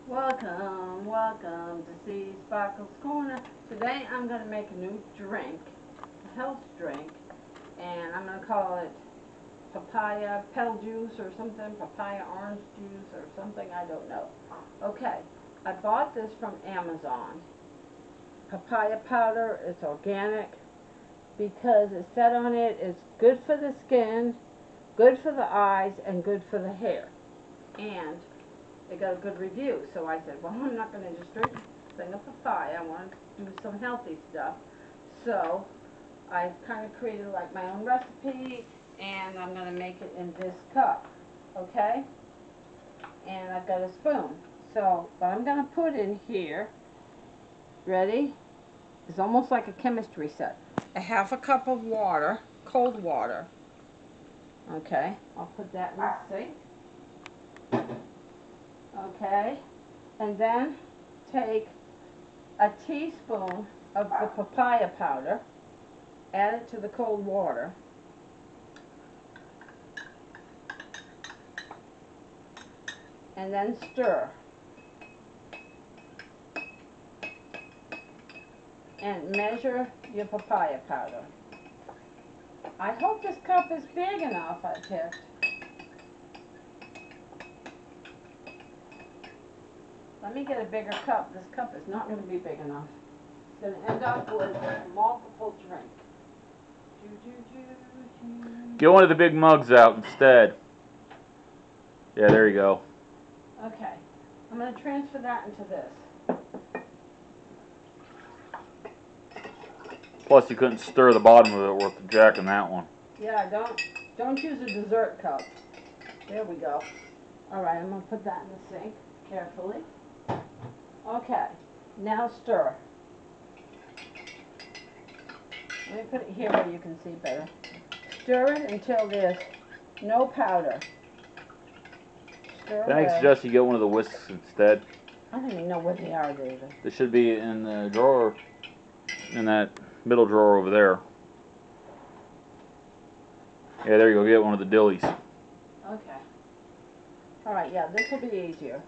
Welcome to seasparkles Corner. Today I'm going to make a new drink, a health drink, and I'm going to call it papaya petal juice or something, papaya orange juice or something, I don't know. Okay, I bought this from Amazon. Papaya powder, it's organic, because it said on it it's good for the skin, good for the eyes, and good for the hair. And it got a good review, so I said, well, I'm not going to just drink a thing of papaya. I want to do some healthy stuff. So I kind of created like my own recipe, and I'm going to make it in this cup, okay? And I've got a spoon. So what I'm going to put in here, ready? It's almost like a chemistry set. A half a cup of water, cold water. Okay, I'll put that in the sink. Okay, and then take a teaspoon of the papaya powder, add it to the cold water, and then stir. And measure your papaya powder. I hope this cup is big enough, I picked. Let me get a bigger cup. This cup is not going to be big enough. It's going to end up with a multiple drink. Get one of the big mugs out instead. Yeah, there you go. Okay. I'm going to transfer that into this. Plus, you couldn't stir the bottom of it worth the jack in that one. Yeah, don't use a dessert cup. There we go. All right, I'm going to put that in the sink carefully. Okay, now stir. Let me put it here where you can see better. Stir it until there's no powder. Stir Then I suggest you get one of the whisks instead. I don't even know where they are, David. They should be in the drawer, in that middle drawer over there. Yeah, there you go. Get one of the dillies. Okay. All right, yeah, this will be easier.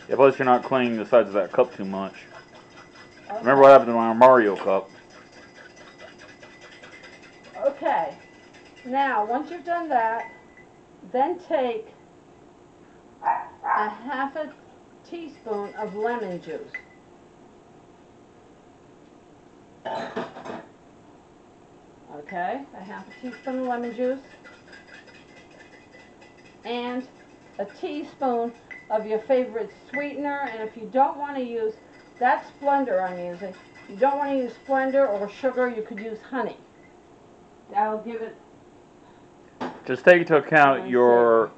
Yeah, plus you're not cleaning the sides of that cup too much. Okay. Remember what happened to my Mario cup? Okay. Now, once you've done that, then take a half a teaspoon of lemon juice. Okay, a half a teaspoon of lemon juice. And a teaspoon of your favorite sweetener. And if you don't want to use, that's Splendor I'm using. If you don't want to use Splendor or sugar, you could use honey. That'll give it... Just take into account your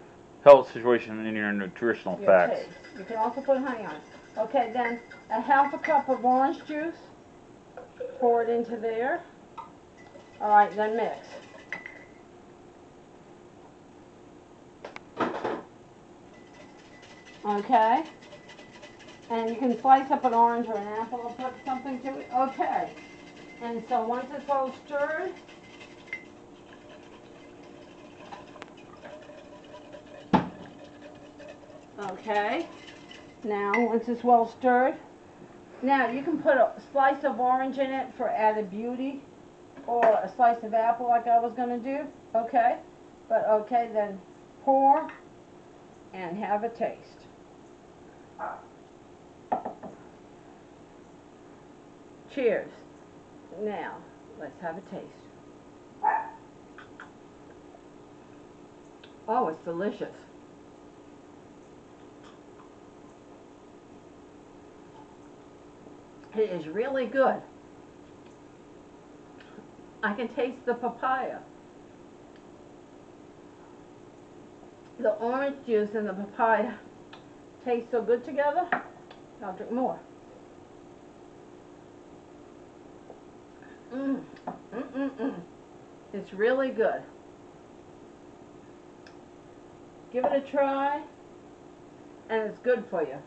health situation and your nutritional facts. Taste. You can also put honey on it. Okay, then a half a cup of orange juice. Pour it into there. All right, then mix. Okay. And you can slice up an orange or an apple or put something to it. Okay. And so once it's all stirred, okay. Now, once it's well stirred, now you can put a slice of orange in it for added beauty, or a slice of apple like I was going to do. Okay. But okay, then pour and have a taste. Cheers. Now, let's have a taste. Oh, it's delicious. It is really good. I can taste the papaya. The orange juice and the papaya taste so good together. I'll drink more. It's really good. Give it a try, and it's good for you.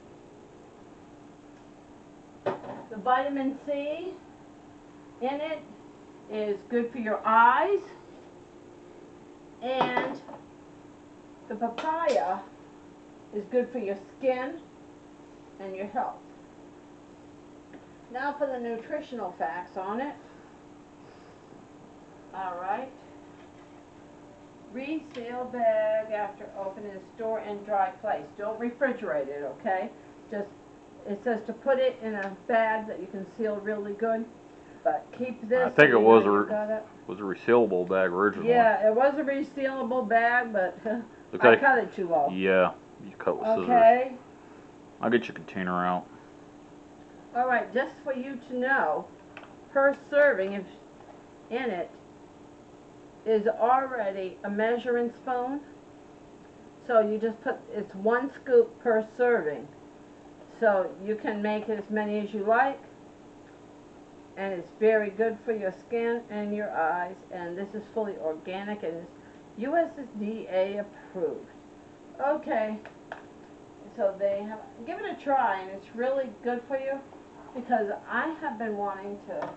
The vitamin C in it is good for your eyes, and the papaya is good for your skin and your health. Now for the nutritional facts on it. Alright. Reseal bag after opening, store in dry place. Don't refrigerate it, okay? Just, it says to put it in a bag that you can seal really good. But keep this. I think so it you was know a you got it. was a resealable bag originally. Yeah, it was a resealable bag, but Looks I like, cut it too low. yeah, you cut with scissors. Okay. I'll get your container out. Alright, just for you to know, per serving in it is already a measuring spoon. So you just put, it's 1 scoop per serving. So you can make as many as you like. And it's very good for your skin and your eyes. And this is fully organic and it's USDA approved. Okay. So they have, give it a try, and it's really good for you, because I have been wanting to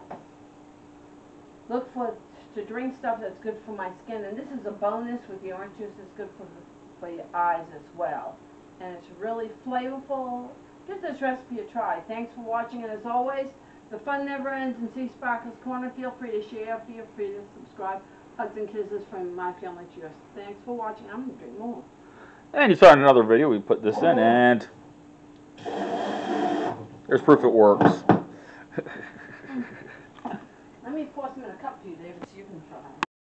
look to drink stuff that's good for my skin, and this is a bonus with the orange juice. It's good for your eyes as well, and it's really flavorful. Give this recipe a try. Thanks for watching, and as always, the fun never ends in Sea Sparkles Corner. Feel free to share, feel free to subscribe. Hugs and kisses from my family to yours. Thanks for watching. I'm going to drink more. And you saw in another video, we put this in, and there's proof it works. Let me pour some in a cup for you, David, so you can try.